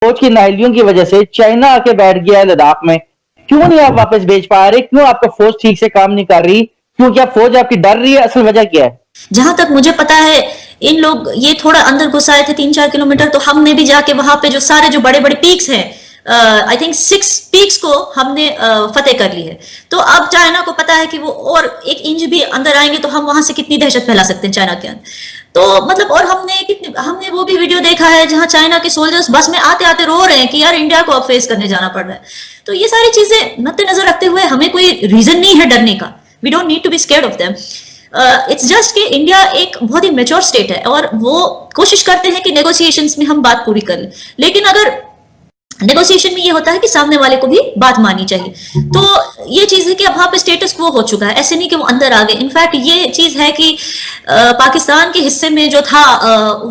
फौज की नाइलियों की वजह से चाइना आके बैठ गया है लद्दाख में। क्यों नहीं आप वापस भेज पा रहे? क्यों आपका फौज ठीक से काम नहीं कर रही? क्यों क्या फौज आपकी डर रही है? असल वजह क्या है? जहां तक मुझे पता है, इन लोग ये थोड़ा अंदर घुसाए थे 3-4 किलोमीटर, तो हमने भी जाके वहां पे जो सारे जो बड़े बड़े पीक्स हैं, आई थिंक 6 पीक्स को हमने फतेह कर ली है। तो अब चाइना को पता है कि वो और 1 इंच भी अंदर आएंगे तो हम वहां से कितनी दहशत फैला सकते हैं चाइना के अंदर। तो मतलब, और हमने वो भी वीडियो देखा है जहां चाइना के सोल्जर्स बस में आते आते रो रहे हैं कि यार इंडिया को अब फेस करने जाना पड़ रहा है। तो ये सारी चीजें मद्देनजर रखते हुए हमें कोई रीजन नहीं है डरने का। We don't need to be scared of them. It's just कि इंडिया एक बहुत ही मेच्योर स्टेट है और वो कोशिश करते हैं कि नेगोशिएशंस में हम बात पूरी कर लें, लेकिन अगर नेगोशिएशन में ये होता है कि सामने वाले को भी बात माननी चाहिए। तो ये चीज है कि अब वहां पे स्टेटस क्वो हो चुका है, ऐसे नहीं कि वो अंदर आ गए। इनफैक्ट ये चीज है कि पाकिस्तान के हिस्से में जो था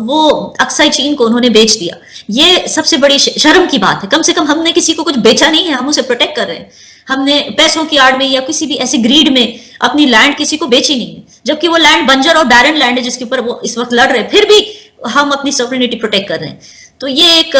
वो अक्साई चीन को उन्होंने बेच दिया। ये सबसे बड़ी शर्म की बात है। कम से कम हमने किसी को कुछ बेचा नहीं है, हम उसे प्रोटेक्ट कर रहे हैं। हमने पैसों की आड़ में या किसी भी ऐसी ग्रीड में अपनी लैंड किसी को बेची नहीं है, जबकि वो लैंड बंजर और बैरन लैंड है जिसके ऊपर वो इस वक्त लड़ रहे हैं, फिर भी हम अपनी सॉवरेनिटी प्रोटेक्ट कर रहे हैं। तो ये एक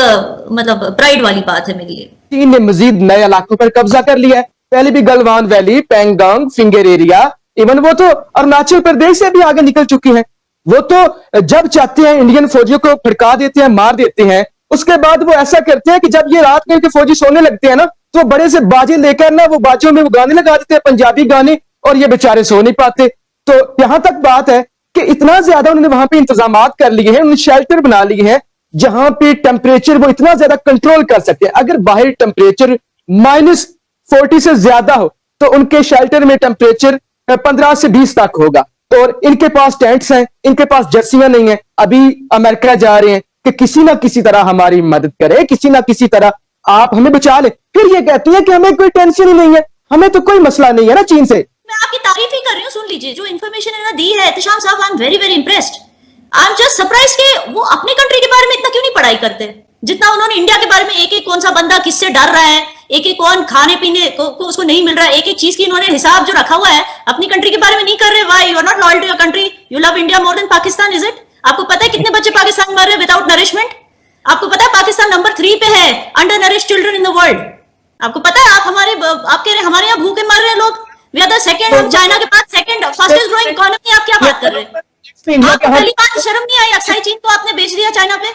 मतलब प्राइड वाली बात है मेरे लिए। चीन ने मजीद नए इलाकों पर कब्जा कर लिया है। पहले भी Galwan valley, Pangong, finger area, even वो तो अरुणाचल प्रदेश से भी आगे निकल चुकी है। वो तो जब चाहते हैं इंडियन फौजियों को भड़का देते हैं, मार देते हैं। उसके बाद वो ऐसा करते हैं कि जब ये रात में इनके फौजी सोने लगते हैं ना, तो बड़े से बाजे लेकर ना वो बाजों में वो गाने लगा देते हैं, पंजाबी गाने, और ये बेचारे सो नहीं पाते। तो यहां तक बात है कि इतना ज्यादा उन्होंने वहां पे इंतजाम कर लिए हैं, उन्होंने शेल्टर बना लिए हैं जहां पे टेम्परेचर वो इतना ज्यादा कंट्रोल कर सकते हैं। अगर बाहर टेम्परेचर -40 से ज्यादा हो तो उनके शेल्टर में टेम्परेचर 15 से 20 तक होगा। और इनके पास टेंट्स हैं, इनके पास जर्सियां नहीं है। अभी अमेरिका जा रहे हैं कि किसी ना किसी तरह हमारी मदद करे, किसी ना किसी तरह आप हमें बचा ले। फिर ये कहती है कि हमें कोई टेंशन ही नहीं है, हमें तो कोई मसला नहीं है ना चीन से। मैं आपकी तारीफ ही कर रही हूँ। सुन लीजिए जो इन्फॉर्मेशन इन्होंने दी है एहतशाम साहब, I am very very impressed. I am just surprise कि वो अपनी कंट्री के बारे में इतना क्यों नहीं पढ़ाई करते जितना उन्होंने इंडिया के बारे में। एक एक कौन सा बंदा किससे डर रहा है, एक एक कौन खाने पीने को उसको नहीं मिल रहा है, एक एक चीज की इन्होंने हिसाब जो रखा हुआ है अपनी कंट्री के बारे में नहीं कर रहे। Why you are not loyal to your country? You love India more than Pakistan, is it? आपको पता है कितने बच्चे पाकिस्तान मर रहे हैं विदाउट नरिशमेंट? आपको पता है पाकिस्तान नंबर 3 पे है under nourish children in the world? आपको पता है? आप कह रहे हैं हमारे यहाँ भूखे मर रहे हैं लोग। वी आर द सेकंड, हम चाइना के बाद सेकंड फास्टेस्ट ग्रोइंग इकोनॉमी। आप क्या बात कर रहे हैं? आपको पहली बात शर्म नहीं आई? अक्साई चीन को आपने बेच दिया चाइना पे,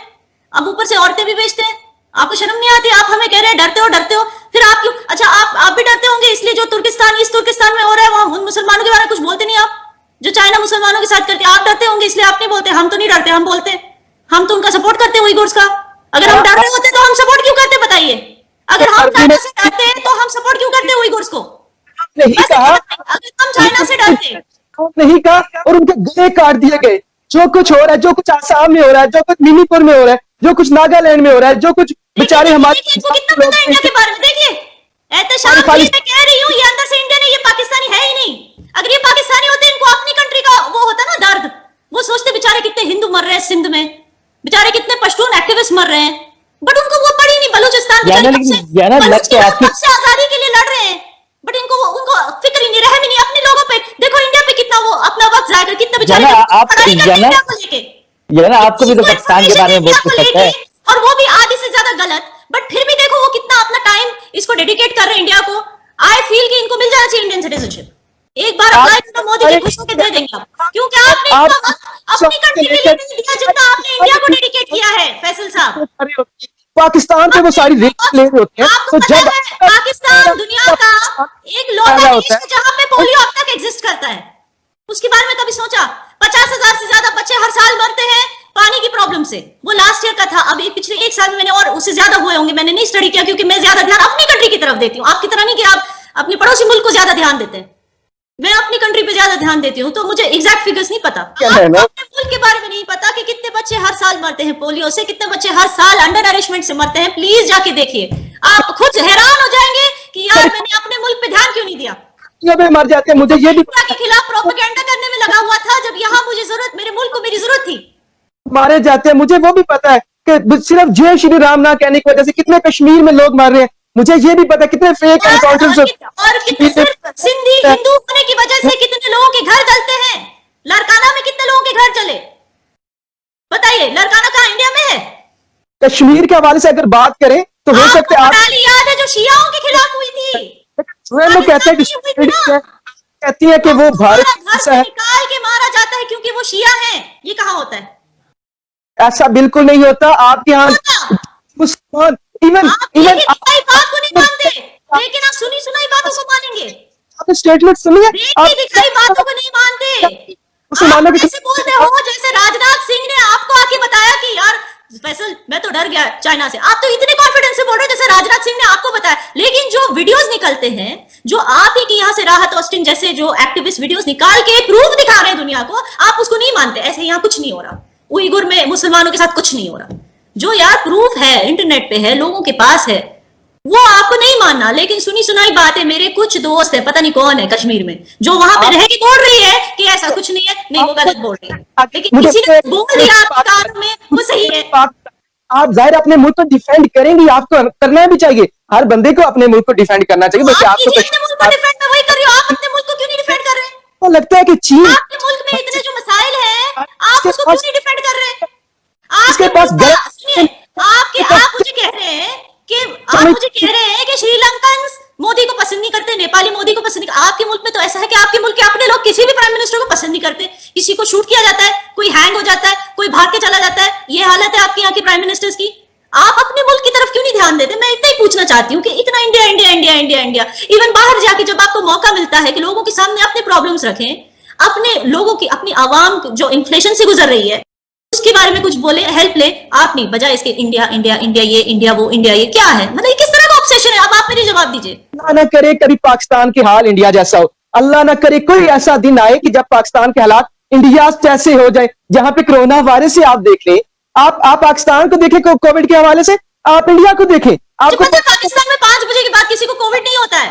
अब ऊपर से औरतें भी बेचते हैं। आपको शर्म नहीं आती? आप हमें कह रहे हैं डरते हो डरते हो, फिर आप क्यों? अच्छा, आप भी डरते होंगे इसलिए जो तुर्किस्तान, ईस्ट तुर्किस्तान में हो रहा है वहां उन मुसलमानों के बारे में कुछ बोलते नहीं आप, जो चाइना मुसलमानों के साथ करते हैं। आप डरते होंगे इसलिए आप नहीं बोलते। हम तो नहीं डरते, हम बोलते। हम तो उनका सपोर्ट करते हैं उइगुर्स का। अगर हम डर रहे होते तो हम सपोर्ट क्यों करते बताइए? अगर हम चाइना से डरते हैं तो हम सपोर्ट क्यों करते उइगुर्स को? नहीं कहा, अगर हम चाइना से डरते नहीं कहा, और उनके गले काट दिए गए। जो कुछ हो रहा है, जो कुछ आसाम में हो रहा है, जो कुछ मणिपुर में हो रहा है, जो कुछ नागालैंड में हो रहा है, जो कुछ बेचारे हमारे कितना पता है इंडिया के बारे में? देखिए एहतशाम, मैं कह रही हूँ ये अंदर से इंडियन है, ये पाकिस्तानी है ही नहीं। अगर ये पाकिस्तानी होते इनको अपनी कंट्री का वो होता ना दर्द, वो सोचते बेचारे कितने हिंदू मर रहे हैं सिंध में, बेचारे कितने पश्तून एक्टिविस्ट मर रहे हैं, बट उनको वो पड़ी नहीं। बलूचिस्तान से आजादी के लिए लड़ रहे हैं, बट उनको फिक्र ही नहीं, रहम ही नहीं अपने लोगों पे। देखो इंडिया पे कितना वो अपना वक्त जाएगा, कितने बेचारे आपको भी तो पाकिस्तान के बारे में बहुत कुछ पता है, और वो भी आधी से ज्यादा गलत। बट फिर भी देखो वो कितना अपना टाइम इसको डेडिकेट कर रहे हैं इंडिया को। आई फील कि इनको मिल जाना चाहिए इंडियन सिटीजनशिप। एक बार अप्लाई करो, मोदी जी खुश होकर दे देंगे आप, क्योंकि आपने अपनी कंट्री के लिए नहीं दिया जितना आपने इंडिया को डेडिकेट किया है। फैसल साहब, पाकिस्तान पे वो सारी रेट ले रहे होते हैं। तो जब पाकिस्तान दुनिया का एक लौता देश है जहां पे पोलियो अब तक एग्जिस्ट करता है, उसके बारे में कभी सोचा? 50,000 से ज्यादा बच्चे हर साल मरते हैं पानी की प्रॉब्लम से। वो लास्ट ईयर का था, अभी पिछले 1 साल में मैंने, और उससे ज्यादा हुए होंगे, मैंने नहीं स्टडी किया क्योंकि मैं ज्यादा ध्यान अपनी कंट्री की तरफ देती हूँ। आपकी तरह नहीं कि आप अपने पड़ोसी मुल्क को ज्यादा ध्यान देते हैं, मैं अपनी कंट्री पे ज्यादा ध्यान देती हूँ। तो मुझे एग्जैक्ट फिगर्स नहीं पता, अपने मुल्क के बारे में नहीं पता कि कितने बच्चे हर साल मरते हैं पोलियो से, कितने बच्चे हर साल अंडर नरिशमेंट से मरते हैं। प्लीज जाके देखिए, आप खुद हैरान हो जाएंगे कि यार मैंने अपने मुल्क पे ध्यान क्यों नहीं दिया। मर जाते हैं। मुझे ये भी के खिलाफ प्रोपेगेंडा करने में लगा हुआ था जब यहाँ मुझे जरूरत, मेरे मुल्क को मेरी जरूरत थी। मारे जाते हैं, मुझे वो भी पता है कि सिर्फ जय श्री राम ना कहने की वजह से कितने कश्मीर में लोग मर रहे हैं। मुझे ये भी पता है कितने फेक एनकाउंटर्स, और कितने सिर्फ सिंधी हिंदू होने की वजह से कितने लोगों के घर जलते हैं। लड़काना में कितने लोगों के घर जले बताइए? लड़काना कहाँ इंडिया में है? कश्मीर के हवाले से अगर बात करें तो हो सकता है आप आपको याद है जो शियाओं के खिलाफ हुई थी, जो लोग कहते हैं कि कहती है कि वो भारत घर से निकाल के मारा जाता है क्योंकि वो शिया है, ये कहाँ होता है? ऐसा बिल्कुल नहीं होता। आपके यहाँ मुसलमान इवन बात को नहीं मानते, लेकिन आप सुनी सुनाई बातों को मानेंगे। आप स्टेटमेंट सुनिए, आप दिखाई बातों को नहीं मानते। मुसलमानों आप ऐसे बोलते हो जैसे राजनाथ सिंह ने आपको आके बताया कि यार फैसल मैं तो डर गया चाइना से। आप तो इतने कॉन्फिडेंस से बोल रहे हो जैसे राजनाथ सिंह ने आपको बताया, लेकिन जो वीडियोस निकलते हैं, जो आप ही की यहाँ से राहत ऑस्टिन जैसे जो एक्टिविस्ट वीडियोस निकाल के प्रूफ दिखा रहे हैं दुनिया को, आप उसको नहीं मानते। ऐसे यहाँ कुछ नहीं हो रहा, उइगुर में मुसलमानों के साथ कुछ नहीं हो रहा। जो यार प्रूफ है, इंटरनेट पे है, लोगों के पास है, वो आपको नहीं मानना। लेकिन सुनी सुनाई बात है, मेरे कुछ दोस्त है, पता नहीं कौन है कश्मीर में, जो वहां पे रह के बोल रही है कि ऐसा कुछ नहीं है, नहीं वो गलत बोल रही है, लेकिन किसी ने बोल दिया आपके कान में वो सही है। आप जाहिर अपने मुल्क को डिफेंड करेंगे, आपको करना भी चाहिए। हर बंदे को अपने मुल्क को डिफेंड करना चाहिए। वैसे आपको अपने मुल्क को डिफेंड मैं वही कर रही हूँ, आप अपने मुल्क को क्यों नहीं डिफेंड कर रहे हैं? तो लगता है कि चीन आपके मुल्क में इतने जो मसाइल है, आप उसको क्यों नहीं डिफेंड कर रहे हैं? इसके पास आप मुझे कह रहे हैं कि श्रीलंकन मोदी को पसंद नहीं करते, नेपाली मोदी को पसंद नहीं। आपके मुल्क में तो ऐसा है कि आपके मुल्क के अपने लोग किसी भी प्राइम मिनिस्टर को पसंद नहीं करते, किसी को शूट किया जाता है, कोई हैंग हो जाता है, कोई भाग के चला जाता है। ये हालत है आपके यहाँ के प्राइम मिनिस्टर्स की। आप अपने मुल्क की तरफ क्यों नहीं ध्यान देते? मैं इतना ही पूछना चाहती हूँ कि इतना India India India India India, even बाहर जाके जब आपको मौका मिलता है कि लोगों के सामने अपने प्रॉब्लम्स रखें, अपने लोगों की, अपनी आवाम जो इन्फ्लेशन से गुजर रही है उसके बारे में कुछ बोले, हेल्प ले, आप नहीं, बजाय इसके इंडिया इंडिया इंडिया ये इंडिया वो इंडिया ये, क्या है? मतलब ये किस तरह का ऑब्सेशन है? अब आप मेरे जवाब दीजिए। अल्लाह ना करे कभी पाकिस्तान के हाल इंडिया जैसा हो। अल्लाह ना करे कोई ऐसा दिन आए कि जब पाकिस्तान के हालात इंडिया जैसे हो जाए, जहां पे कोरोना वायरस से आप देख लें, आप पाकिस्तान को देखें कोविड के हवाले से, आप इंडिया को देखें। आपको पाकिस्तान में 5 बजे के बाद किसी को कोविड नहीं होता है।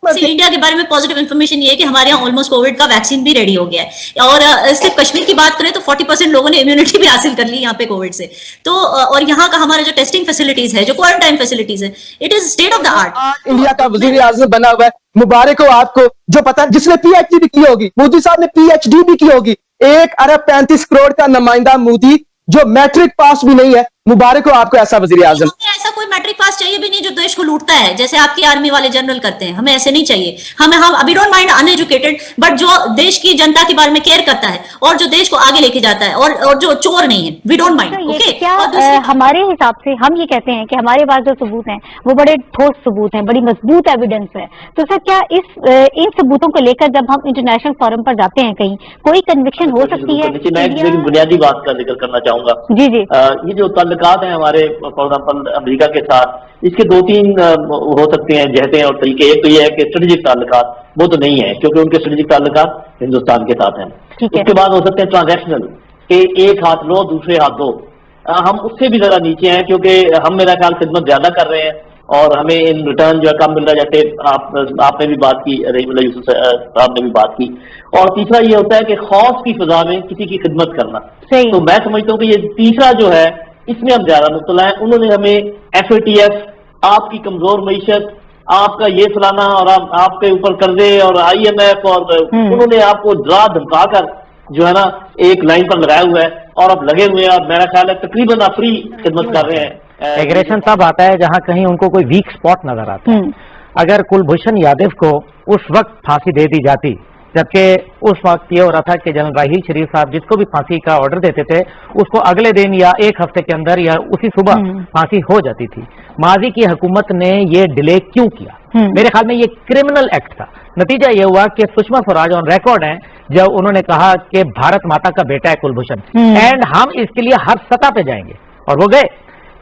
इंडिया के बारे में पॉजिटिव इन्फॉर्मेशन ये है कि हमारे यहाँ ऑलमोस्ट कोविड का वैक्सीन भी रेडी हो गया है। और सिर्फ कश्मीर की बात करें तो 40% लोगों ने इम्यूनिटी भी हासिल कर ली यहाँ पे कोविड से। तो और यहाँ का हमारा जो टेस्टिंग फैसिलिटीज है, जो क्वारंटाइन फैसिलिटीज है, it is state of the art. India का वजीर आजम बना हुआ है, मुबारक हो आपको। जो पता जिसने पीएचडी भी की होगी, मोदी साहब ने पीएचडी भी की होगी। 1 अरब 35 करोड़ का नुमाइंदा मोदी जो मैट्रिक पास भी नहीं है, मुबारक हो आपको ऐसा वजीर आजम। ऐसा कोई मैट्रिक पास चाहिए भी नहीं जो देश को लूटता है, जैसे आपकी आर्मी वाले जनरल करते हैं। हमें ऐसे नहीं चाहिए। हम we don't mind uneducated, but जो देश की जनता के बारे में केयर करता है और जो देश को आगे लेके जाता है और जो चोर नहीं है, वी डोंट माइंड। ओके, क्या हमारे हिसाब से हम ये कहते हैं कि हमारे पास जो सबूत हैं वो बड़े ठोस सबूत हैं, बड़ी मजबूत एविडेंस है। तो सर क्या इन सबूतों को लेकर जब हम इंटरनेशनल फोरम पर जाते हैं कहीं, कोई कन्विक्शन हो सकती है? मैं एक बुनियादी बात का जिक्र करना चाहूंगा। जी जी, ये जो ताल्लुकात हैं हमारे फॉर एग्जाम्पल अमेरिका के साथ, इसके 2-3 हो सकते हैं जहते और तरीके। एक तो ये है कि स्ट्रेटेजिक ताल्लुकात, वो तो नहीं है क्योंकि उनके स्ट्रेटेजिक ताल्लुकात हिंदुस्तान के साथ हैं। उसके बाद हो सकते हैं ट्रांजैक्शनल, कि एक हाथ लो दूसरे हाथ दो। हम उससे भी ज्यादा नीचे हैं क्योंकि हम मेरा ख्याल खिदमत ज्यादा कर रहे हैं और हमें इन रिटर्न जो है कम मिल रहा है। जैसे आपने भी बात की, रहीमुल्लाह यूसुफ साहब ने भी बात की। और तीसरा ये होता है कि खौफ की फिजा में किसी की खिदमत करना। तो मैं समझता हूँ कि ये तीसरा जो है इसमें हम ज्यादा मुब्तला है। उन्होंने हमें FATF, आपकी कमजोर मईशत, आपका ये फलाना और आपके ऊपर कर्जे और IMF और उन्होंने आपको डरा धमका कर जो है ना एक लाइन पर लगाया हुआ है और अब लगे हुए हैं और मेरा ख्याल है तकरीबन फ्री खिदमत कर रहे हैं। एग्रेशन तब आता है जहां कहीं उनको कोई वीक स्पॉट नजर आता है। अगर कुलभूषण यादव को उस वक्त फांसी दे दी जाती, जबकि उस वक्त ये हो रहा था कि जनरल राहील शरीफ साहब जिसको भी फांसी का ऑर्डर देते थे उसको अगले दिन या एक हफ्ते के अंदर या उसी सुबह फांसी हो जाती थी। माजी की हुकूमत ने ये डिले क्यों किया? मेरे ख्याल में ये क्रिमिनल एक्ट था। नतीजा ये हुआ कि सुषमा स्वराज ऑन रिकॉर्ड हैं जब उन्होंने कहा कि भारत माता का बेटा है कुलभूषण एंड हम इसके लिए हर सतह पे जाएंगे, और वो गए।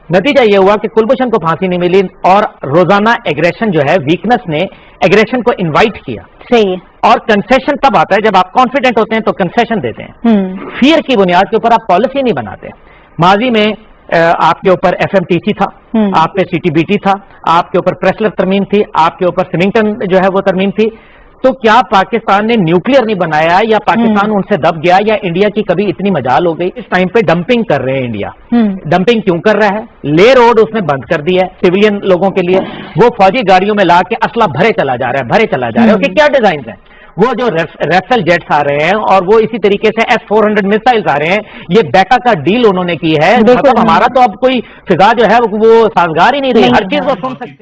नतीजा यह हुआ कि कुलभूषण को फांसी नहीं मिली और रोजाना एग्रेशन जो है, वीकनेस ने एग्रेशन को इनवाइट किया। सही है। और कंसेशन तब आता है जब आप कॉन्फिडेंट होते हैं तो कंसेशन देते हैं। फियर की बुनियाद के ऊपर आप पॉलिसी नहीं बनाते। माजी में आपके ऊपर FMTC था, आप पे CTBT था, आपके ऊपर प्रेसलर तरमीम थी, आपके ऊपर सिमिंगटन जो है वो तरमीम थी। तो क्या पाकिस्तान ने न्यूक्लियर नहीं बनाया या पाकिस्तान उनसे दब गया या इंडिया की कभी इतनी मजाल हो गई? इस टाइम पे डंपिंग कर रहे हैं इंडिया। डंपिंग क्यों कर रहा है? ले रोड उसने बंद कर दिया है सिविलियन लोगों के लिए। वो फौजी गाड़ियों में ला के असला भरे चला जा रहा है, उसके क्या डिजाइन है? वो जो रेफेल जेट्स आ रहे हैं और वो इसी तरीके से S-400 मिसाइल्स आ रहे हैं, ये बेका का डील उन्होंने की है। मतलब हमारा तो अब कोई फिजा जो है वो साजगार ही नहीं रही, हर चीज वो सुन सकते।